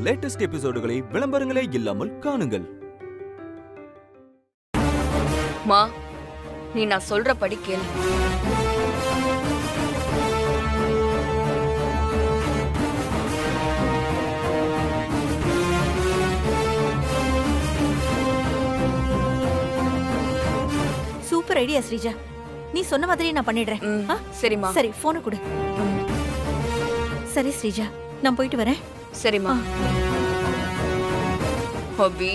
Latest எபிசோடுகளை விளம்பரங்களே இல்லாமல் காணுங்கள். மா, நீ நான் சொல்றபடி கேளு. Super idea Sreeja. நீ சொன்ன மாதிரி நான் பண்ணிடுறேன். சரிம்மா. சரி, போனை கொடு. சரி ஸ்ரீஜா, நான் போயிட்டு வரேன். சரிம்மா. அபி,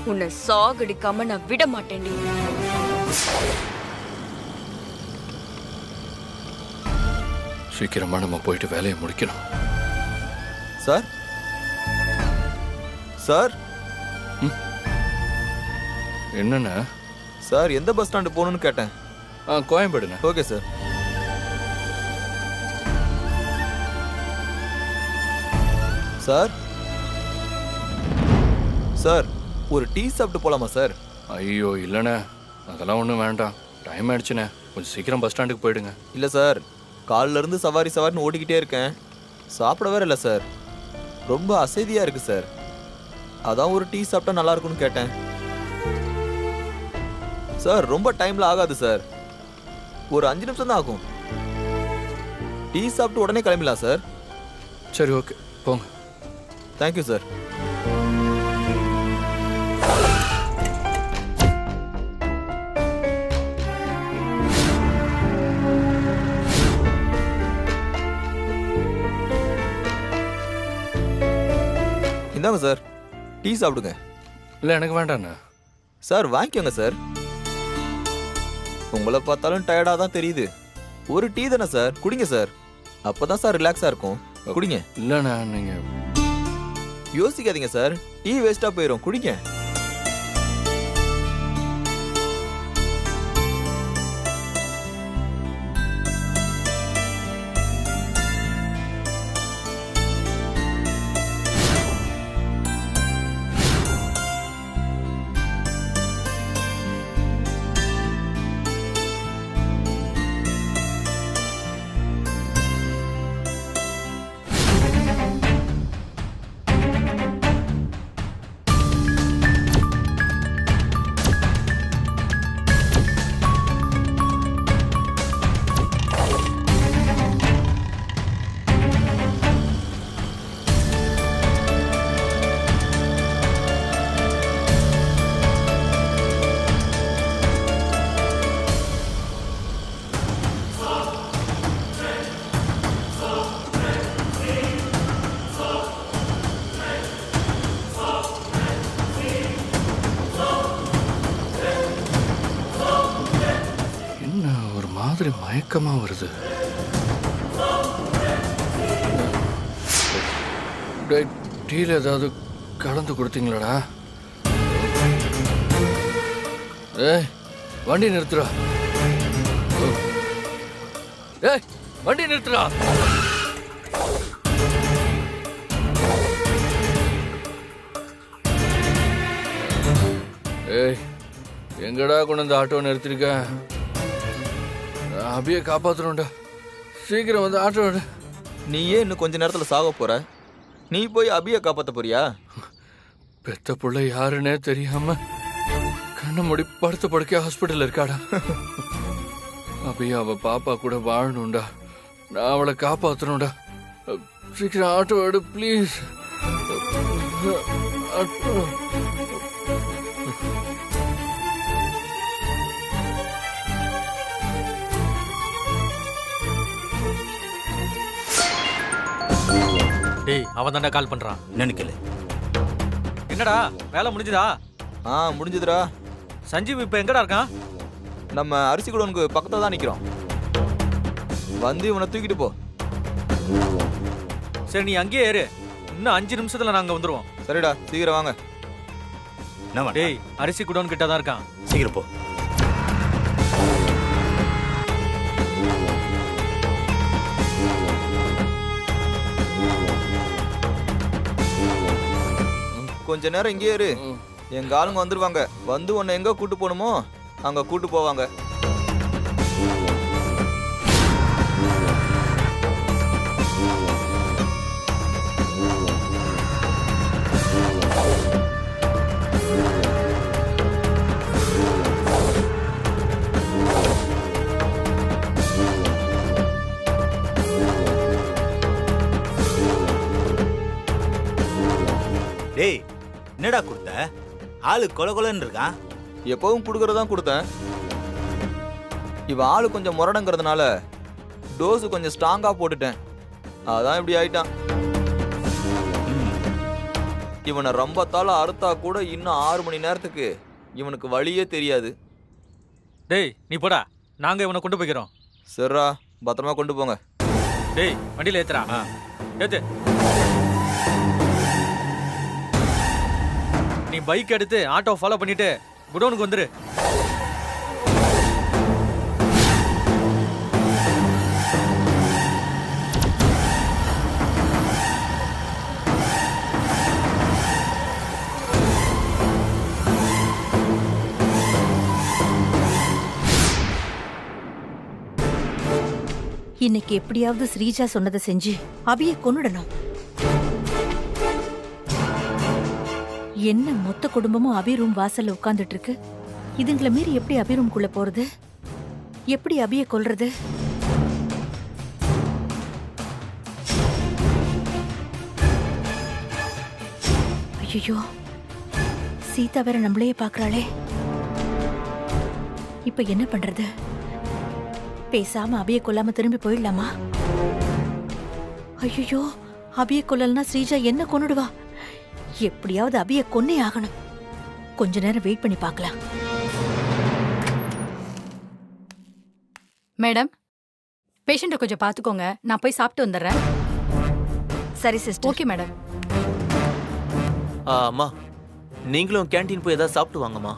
உன்னை சாகடிக்காம நான் விட மாட்டேன்டி. சீக்கிரமா நம்ம போயிட்டு வேலையை முடிக்கணும். சார் சார் என்னண்ணா? சார் எந்த பஸ் ஸ்டாண்டு போகணும்னு கேட்டேன். கோயம்பேடுண்ணா. Okay sir. சார் சார் ஒரு டீ சாப்பிட்டு போலாமா சார்? ஐயோ இல்லைண்ணே, அதெல்லாம் ஒன்றும் வேண்டாம். டைம் ஆயிடுச்சுண்ணே, கொஞ்சம் சீக்கிரம் பஸ் ஸ்டாண்டுக்கு போயிடுங்க. இல்லை சார், காலில இருந்து சவாரின்னு ஓடிக்கிட்டே இருக்கேன். சாப்பிட வேற இல்லை சார், ரொம்ப அசதியாக இருக்கு சார். அதான் ஒரு டீ சாப்பிட்டா நல்லா இருக்கும்னு கேட்டேன். சார் ரொம்ப டைம்ல ஆகாது சார், ஒரு 5 நிமிஷம் தான் ஆகும். டீ சாப்பிட்டு உடனே கிளம்பிடலாம் சார். சரி, ஓகே, போங்க. Thank you sir. இந்தாங்க சார், டீ சாப்பிடுங்க. இல்லை, எனக்கு வேண்டாண்ணா. சார் வாங்கிக்கோங்க சார். உங்களை பார்த்தாலும் டயர்டாக தான் தெரியுது. ஒரு டீ தானே சார், குடிங்க சார். அப்போதான் சார் ரிலாக்ஸாக இருக்கும். குடிங்க. இல்லைண்ணா, நீங்கள் யோசிக்காதீங்க சார், டீ வேஸ்ட்டாக போயிடும். குடிங்க. மயக்கமா வருது. டீல ஏதாவது கலந்து கொடுத்தீங்களாடா? ஏய், வண்டி நிறுத்துறா. ஏய், வண்டி நிறுத்துறா. ஏய், எங்கடா கொண்டு வந்து ஆட்டோ நிறுத்திருக்க? அபியை காப்பாற்றணும்டா, சீக்கிரம் வந்து ஆட்டோ. நீயே இன்னும் கொஞ்ச நேரத்தில் சாக போற, நீ போய் அபியை காப்பாற்ற போறியா? பெத்த புள்ள யாருன்னே தெரியாம கண்ணை மூடி படுத்த படுக்க ஹாஸ்பிட்டல் இருக்காடா. அபியா அவ பாப்பா கூட வாழணும்டா, நான் அவளை காப்பாற்றணும்டா. சீக்கிரம் ஆட்டோ எடு ப்ளீஸ். ஆட்டோ. டேய், அவன் தான்டா கால் பண்றான். நினைக்கல. என்னடா வேலை முடிஞ்சுதா? முடிஞ்சுதுடா. சஞ்சீவ் இப்ப எங்கடா இருக்கான்? நம்ம அரிசி குடோனுக்கு பக்கத்துல தான் நிக்கிறோம். வந்து இவனை தூக்கிட்டு போ. சரி, நீ அங்கேயே ஏறு. இன்னும் 5 நிமிஷத்துல நாங்க வந்துருவோம். சரிடா, சீக்கிரம் வாங்க. டேய், அரிசி குடோன் கிட்ட தான் இருக்கான். சீக்கிரம் போ. கொஞ்ச நேரம் இங்கே இரு, எங்க ஆளுங்க வந்துருவாங்க. வந்து உன்னை எங்க கூட்டு போகணுமோ அங்க கூட்டு போவாங்க. டேய் என்னடா கொடுத்த? ஆளு கொல கொலன்னு இருக்கான். எப்பவும் கொடுக்கறதான் கொடுத்தேன். இவன் ஆளு கொஞ்சம் முரடங்கிறதுனால டோஸு கொஞ்சம் ஸ்ட்ராங்கா போட்டுட்டேன். அதான் இப்படி ஆயிட்டான். இவனை ரம்பத்தால அறுத்தா கூட இன்னும் 6 மணி நேரத்துக்கு இவனுக்கு வழியே தெரியாது. டேய் நீ போடா, நாங்க இவனை கொண்டு போய்க்கிறோம். சரிடா, பத்திரமா கொண்டு போங்க. டேய் வண்டியில ஏத்துறா. ஏத்து. நீ பைக் எடுத்து ஆட்டோ ஃபாலோ பண்ணிட்டு குடோனுக்கு வந்துரு. இன்னைக்கு எப்படியாவது ஸ்ரீஜா சொன்னதை செஞ்சு அபியை கொன்னுடணும். என்ன மொத்த குடும்பமும் அபி ரூம் வாசல்ல உட்கார்ந்துட்டு இருக்கு. இதுங்களை மீறி எப்படி அபி ரூம்குள்ள போறது? எப்படி அபியை கொல்றது? ஐயோ, சீதா வேற நம்மளையே பாக்குறாளே. இப்ப என்ன பண்றது? பேசாம அபியை கொல்லாம திரும்பி போயிடலாமா? ஐயோ, அபியை கொல்லலனா ஸ்ரீஜா என்ன கொன்னுடுவா. எப்படியாவது அபியை கொன்னே ஆகணும். கொஞ்ச நேரம் வெயிட் பண்ணி பார்க்கலாம். மேடம், பேஷண்ட்டை கொஞ்சம் பார்த்துக்கோங்க. நான் போய் சாப்பிட்டு வந்துடுறேன். சரி சிஸ்டர். Okay madam. அம்மா, நீங்களும் கேண்டீன் போய் ஏதாவது சாப்பிட்டு வாங்கம்மா.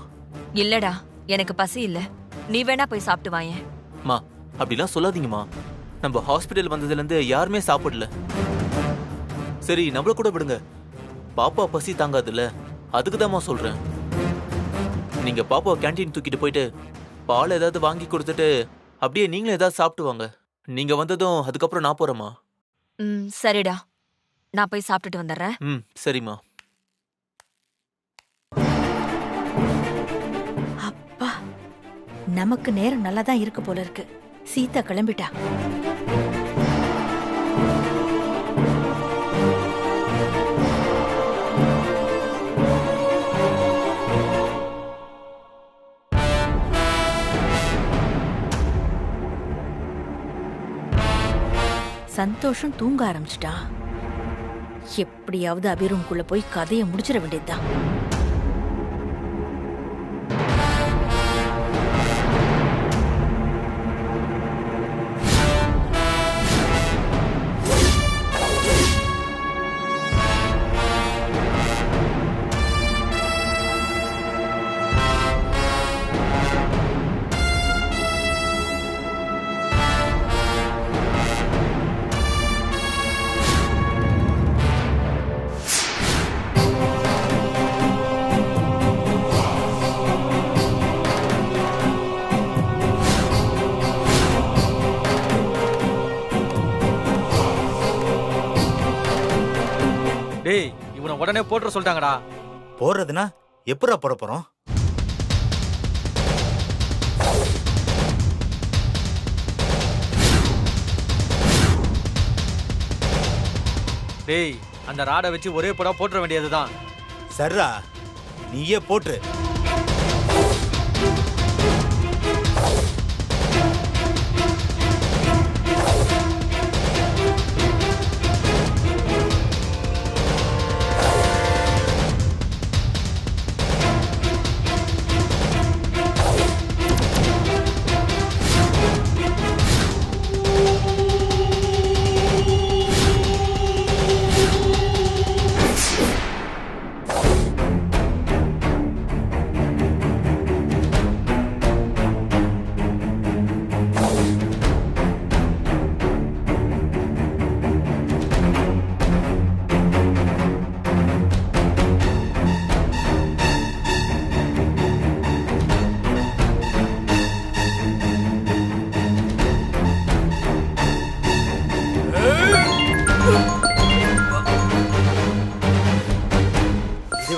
இல்லடா, எனக்கு பசி இல்ல. நீ வேணா போய் சாப்பிட்டு வாயேன். அம்மா, அப்படிலாம் சொல்லாதீங்கம்மா. நம்ம ஹாஸ்பிட்டல் வந்ததுலேருந்து யாருமே சாப்பிடல. சரி, நம்மள கூட விடுங்க. பாப்பா பசி தாங்காதுல்ல, அதுக்கு தான்மா சொல்றேன். நீங்க பாப்பாவை கேண்டீன் தூக்கிட்டு போயிட்டு பால் ஏதாவது வாங்கி கொடுத்துட்டு அப்படியே நீங்களும் ஏதாவது சாப்பிட்டு வாங்க. நீங்க வந்ததும் அதுக்கப்புறம் நான் போறேம்மா. சரிடா, நான் போய் சாப்பிட்டுட்டு வந்துடுறேன். சரிம்மா. அப்பா, நமக்கு நேரம் நல்லாதான் இருக்கு போல இருக்கு. சீதா கிளம்பிட்டா. சந்தோஷம் தூங்க ஆரம்பிச்சிட்டான். எப்படியாவது அபி ரூம்குள்ள போய் கதையை முடிச்சிட வேண்டியதுதான். டேய் இவனை உடனே போட்டுற சொல்லிட்டாங்கடா. போறதுன்னா எப்படா போட போறோம்? டேய் அந்த ராடை வச்சு ஒரே போடா போட்டுற வேண்டியதுதான். சர்ரா, நீயே போட்டு.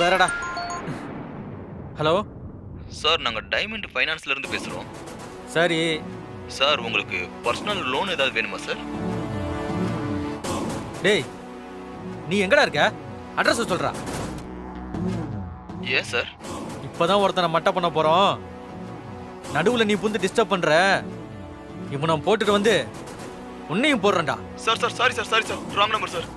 வேறடா. ஹலோ சார், நாங்க டைமண்ட் ஃபைனான்ஸ்ல இருந்து பேசுறோம். சரி சார், உங்களுக்கு பர்சனல் லோன் ஏதாவது வேணுமா சார்? டேய் நீ எங்கடா இருக்க? அட்ரஸ் சொல்றா. ஏன் சார்? இப்பதான் ஒருத்தனை மட்டை பண்ண போறோம். நடுவுல நீ புந்து டிஸ்டர்ப் பண்ற. இப்போ நான் போட்டுட்டு வந்து உன்னையும் போடுறேன்டா. Sir sorry sir wrong number sir.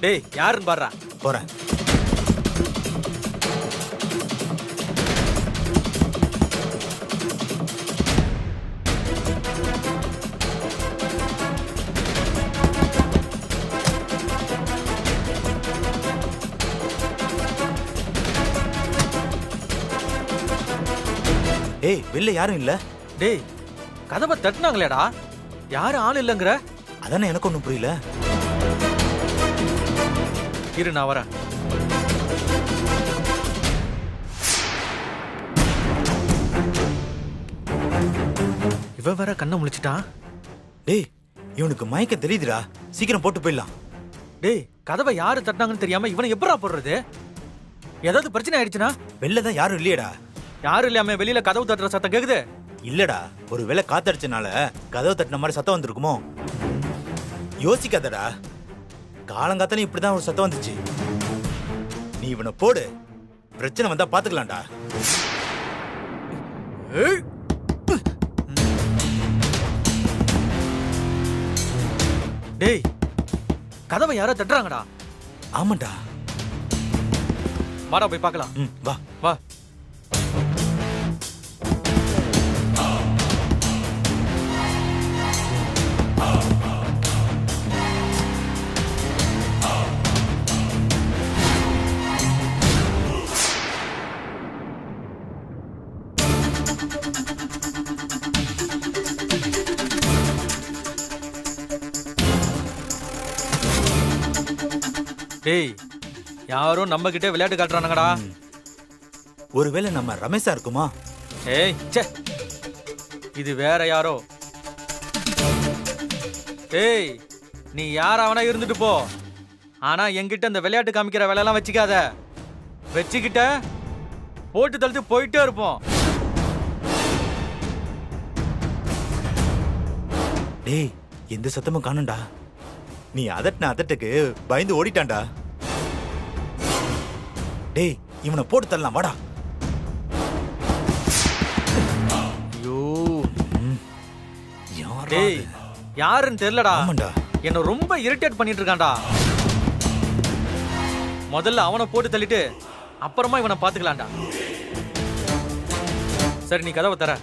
டேய் யாருன்னு பாடுறா. போறேன். ஏய் வெளில யாரும் இல்ல. டேய் கதவை தட்டினாங்களேடா. யாரும் ஆள் இல்லைங்கிற? அதானே எனக்கு ஒன்றும் புரியல. இரு நான் வரேன். இவன் வேற கண்ணை முழிச்சிட்டான். டேய் இவனுக்கு மயக்க தெரியுதுடா. சீக்கிரம் போட்டு போயிடலாம். டேய் கதவை யாரு தட்டினாங்கன்னு தெரியாம இவனை எப்படா போடுறது? ஏதாவது பிரச்சனை ஆயிடுச்சுன்னா? வெளில தான் யாரும் இல்லையடா. யாரும் இல்லாம வெளியில கதவு தட்டுற சத்தம் கேக்குது. இல்லடா ஒரு வேளை காத்தடிச்சனால கதவு தட்டின மாதிரி சத்தம் வந்திருக்குமோ? யோசிக்காதடா. காலங்காத்தாலும் இப்படிதான் ஒரு சத்தம் வந்துச்சு. நீ இவனை போடு. பிரச்சனை வந்தா பாத்துக்கலாம்டா. டேய் கதவை யாரோ தட்டுறாங்கடா. ஆமாண்டா. வாடா போய் பார்க்கலாம். வா வா. டேய் யாரும் நம்ம கிட்டே விளையாட்டு காட்டுறானுங்கடா. ஒருவேளை நம்ம ரமேஷா இருக்குமா? ஏய் ச்சே இது வேற யாரோ. ஏய் நீ யாராவனா இருந்துட்டு போ. ஆனா என்கிட்ட இந்த விளையாட்டு காமிக்கிற வேலையெல்லாம் வச்சுக்காத. வச்சுக்கிட்ட போட்டு தள்ளிட்டு போயிட்டே இருப்போம். டேய் எந்த சத்தமும் காணும்டா. நீ அதட்டின அதட்டுக்கு பயந்து ஓடிட்டான்டா. டேய் இவனை போட்டு தள்ளலாம் வாடா. ஐயோ டேய் யாருன்னு தெரியலடா. ஆமாண்டா. என்ன ரொம்ப இரிட்டேட் பண்ணிட்டு இருக்கான்டா. முதல்ல அவனை போட்டு தள்ளிட்டு அப்புறமா இவனை பாத்துக்கலாம்டா. சரி நீ கதவை தர.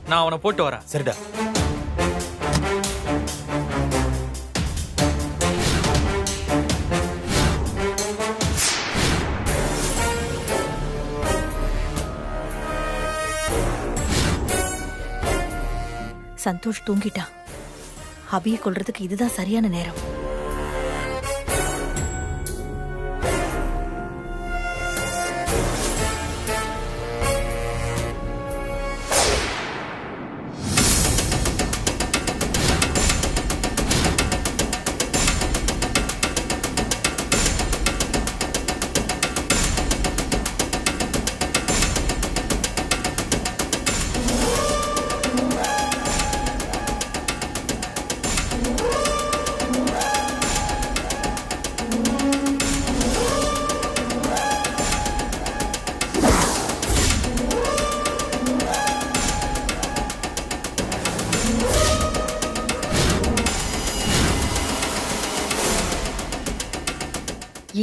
நான் அவனை போட்டு வரேன். சரிடா. சந்தோஷ் தூங்கிட்டான். அபியை கொல்றதுக்கு இதுதான் சரியான நேரம்.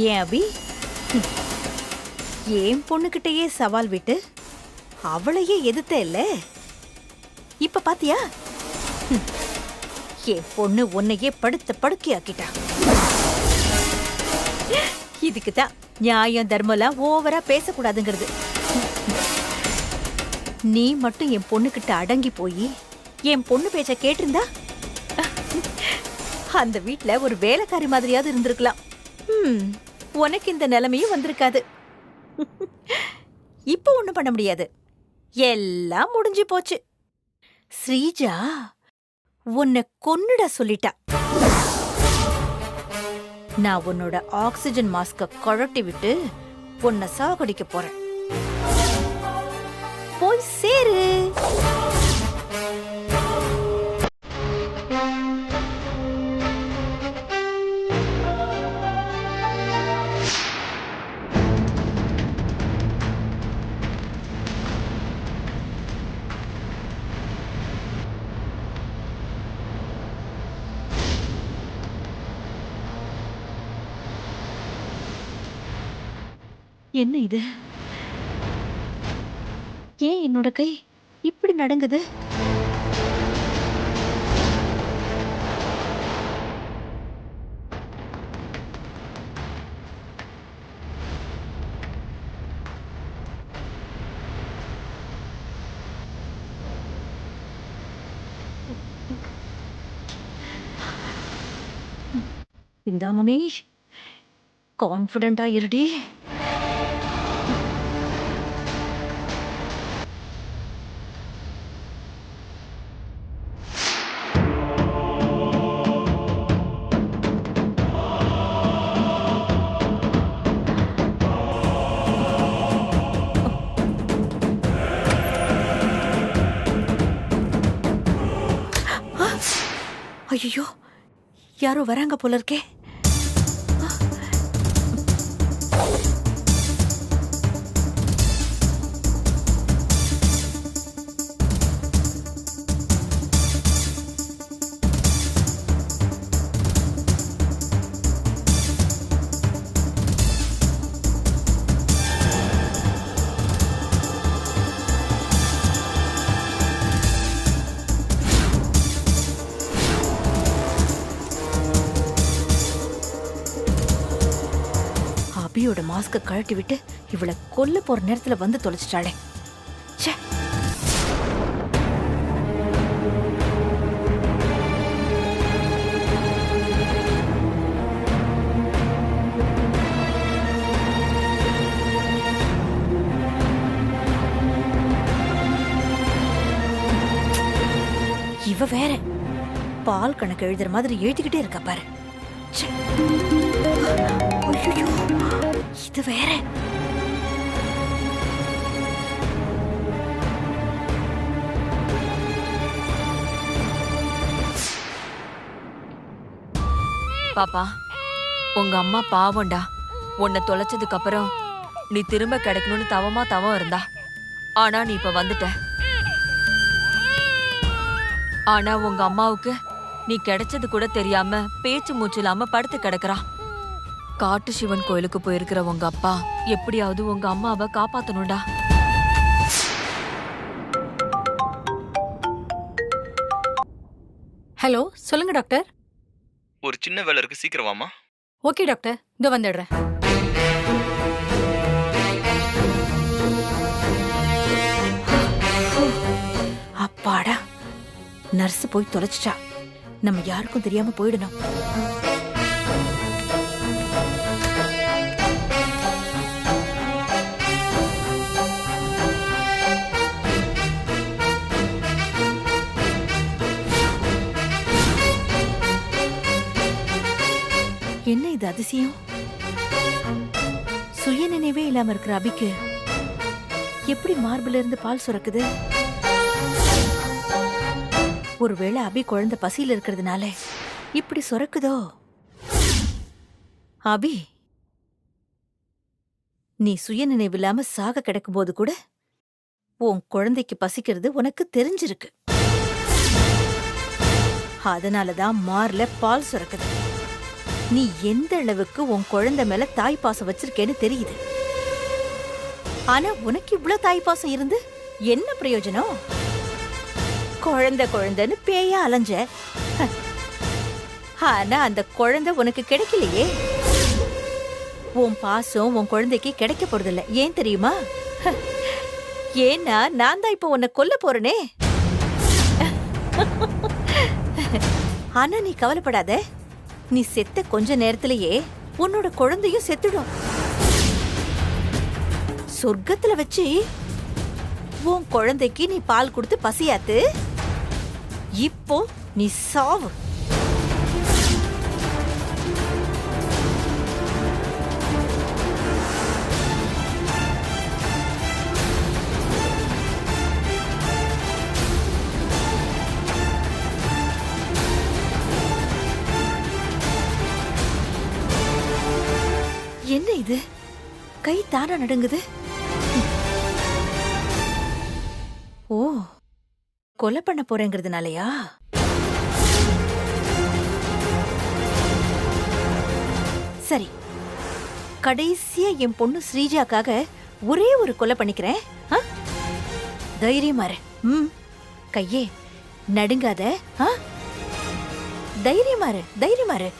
ஏன் அபி, ஏன் பொண்ணுகிட்டயே சவால் விட்டு அவளையே எதிர்த்த இல்ல? இப்ப பாத்தியா, என் பொண்ணு உன்னையே படுத்த படுக்கையாக்கிட்டா. இதுக்குதான் நியாயம் தர்மலாம் ஓவரா பேசக்கூடாதுங்கிறது. நீ மட்டும் என் பொண்ணுகிட்ட அடங்கி போய் என் பொண்ணு பேச்ச கேட்டிருந்தா அந்த வீட்ல ஒரு வேலைக்காரி மாதிரியாவது இருந்திருக்கலாம். உனக்கு இந்த நிலைமையும் வந்திருக்காது. இப்ப ஒண்ணும் பண்ண முடியாது, எல்லாம் முடிஞ்சு போச்சு. ஸ்ரீஜா உன்னை கொன்னுட சொல்லிட்டா. நான் உன்னோட ஆக்சிஜன் மாஸ்க கழட்டி விட்டு உன்னை சாகடிக்க போறேன். போய் சேரு. என்ன இது? ஏன் என்னோட கை இப்படி நடங்குது? இந்த மம்மி கான்ஃபிடென்ட்டா இருடி. ஐயோ, யாரோ வராங்க போல இருக்கே. அபியோட மாஸ்க கழட்டி விட்டு இவளை கொல்ல போற நேரத்துல வந்து தொலைச்சிட்டாளே. ச்சே. இவ வேற பால் கணக்கு எழுதுற மாதிரி எழுதிக்கிட்டே இருக்கா பாரு. ச்சே. ஐயோ, இது வேற. பாப்பா, உங்க அம்மா பாவம்டா. உன்னை தொலைச்சதுக்கு அப்புறம் நீ திரும்ப கிடைக்கணும்னு தவம் இருந்தா. ஆனா நீ இப்ப வந்துட்ட. ஆனா உங்க அம்மாவுக்கு நீ கிடைச்சது கூட தெரியாம பேச்சு மூச்சு இல்லாம படுத்து கிடக்குறா. காட்டு சிவன் கோயிலுக்கு போயிருக்கிற உங்க அப்பா எப்படியாவது உங்க அம்மாவை காப்பாத்தணும்டா. ஹலோ, சொல்லுங்க டாக்டர். ஒரு சின்ன வேலை இருக்கு, சீக்கிரம் வாமா. ஓகே டாக்டர், இதோ வந்துடுறேன். அப்பாடா, நர்ஸ் போய் தொலைச்சிட்டா. நம்ம யாருக்கும் தெரியாம போயிடணும். என்ன இது அதிசயம்? சுய நினைவே இல்லாம இருக்கிற அபிக்கு எப்படி மார்பில இருந்து பால் சுரக்குது? ஒருவேளை அபி குழந்தை பசியில இருக்கிறதுனால இப்படி சுரக்குதோ? அபி, நீ சுய நினைவில்லாம சாக கிடக்கும் போது கூட உன் குழந்தைக்கு பசிக்கிறது உனக்கு தெரிஞ்சிருக்கு. அதனாலதான் மார்ல பால் சுரக்குது. நீ எந்த அளவுக்கு உன் குழந்தை மேல தாய்ப்பாசம் வச்சிருக்கேன்னு தெரியுது. ஆனா உனக்கு இவ்வளவு தாய்ப்பாசம் இருந்து என்ன பிரயோஜனம்? குழந்தை குழந்தைன்னு பேயா அலைஞ்ச. ஆனா அந்த குழந்தை உனக்கு கிடைக்கலையே. உன் பாசம் உன் குழந்தைக்கு கிடைக்க போறதில்ல. ஏன் தெரியுமா? ஏன்னா நான் தான் இப்ப உன்னை கொல்ல போறேனே. ஆனா நீ கவலைப்படாத. நீ செத்த கொஞ்ச நேரத்திலேயே உன்னோட குழந்தையும் செத்துடும். சொர்க்கத்துல வச்சு உன் குழந்தைக்கு நீ பால் கொடுத்து பசியாத்து. இப்போ நீ சாவு. என்ன இது? கை தானா நடுங்குது. ஓ, கொலை பண்ண போறேங்கிறதுனாலயா? சரி, கடைசியா என் பொண்ணு ஸ்ரீஜாக்காக ஒரே ஒரு கொலை பண்ணிக்கிறேன். தைரியமா இரு. கையே நடுங்காத. தைரியமா இரு.